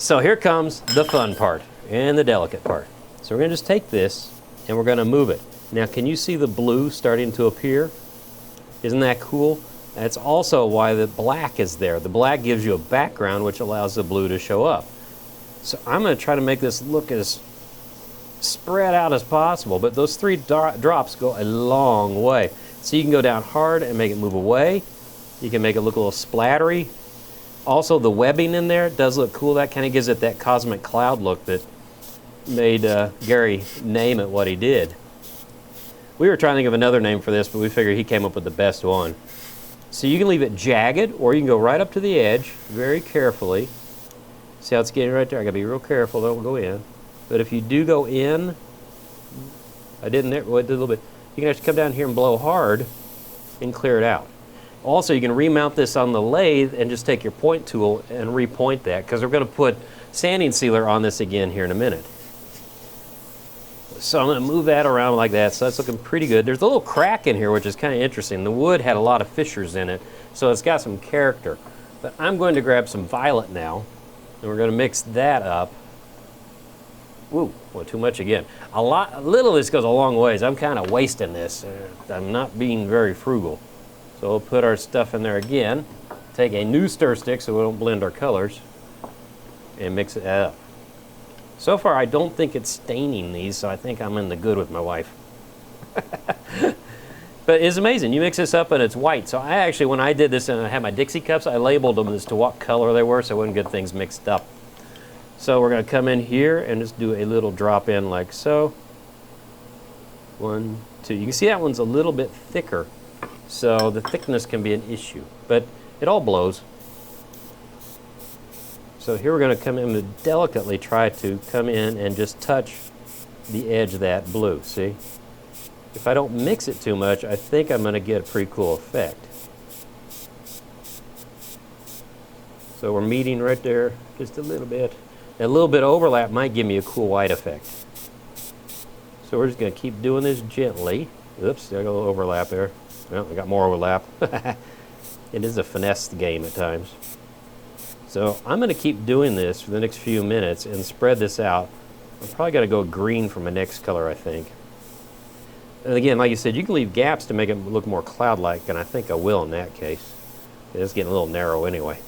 So here comes the fun part and the delicate part. So we're going to just take this and we're going to move it. Now, can you see the blue starting to appear? Isn't that cool? That's also why the black is there. The black gives you a background which allows the blue to show up. So I'm going to try to make this look as spread out as possible, but those three drops go a long way. So you can go down hard and make it move away. You can make it look a little splattery. Also, the webbing in there does look cool. That kind of gives it that cosmic cloud look that made Gary name it what he did. We were trying to think of another name for this, but we figured he came up with the best one. So you can leave it jagged, or you can go right up to the edge very carefully. See how it's getting right there? I gotta be real careful, don't go in. But if you do go in, I didn't there, well, it did a little bit. You can actually come down here and blow hard and clear it out. Also, you can remount this on the lathe and just take your point tool and repoint that, because we're going to put sanding sealer on this again here in a minute. So I'm going to move that around like that, so that's looking pretty good. There's a little crack in here, which is kind of interesting. The wood had a lot of fissures in it, so it's got some character. But I'm going to grab some violet now, and we're going to mix that up. Ooh, well, too much again. A little of this goes a long ways. I'm kind of wasting this. I'm not being very frugal. So we'll put our stuff in there again, take a new stir stick so we don't blend our colors, and mix it up. So far, I don't think it's staining these, so I think I'm in the good with my wife. But it's amazing. You mix this up and it's white. So I actually, when I did this and I had my Dixie cups, I labeled them as to what color they were so I wouldn't get things mixed up. So we're going to come in here and just do a little drop in like so. 1, 2. You can see that one's a little bit thicker. So the thickness can be an issue, but it all blows. So here we're going to come in and delicately try to come in and just touch the edge of that blue, see? If I don't mix it too much, I think I'm going to get a pretty cool effect. So we're meeting right there just a little bit. A little bit of overlap might give me a cool white effect. So we're just going to keep doing this gently. Oops, I got a little overlap there. Well, I got more overlap. It is a finesse game at times. So I'm going to keep doing this for the next few minutes and spread this out. I'm probably going to go green for my next color, I think. And again, like you said, you can leave gaps to make it look more cloud-like, and I think I will in that case. It's getting a little narrow anyway.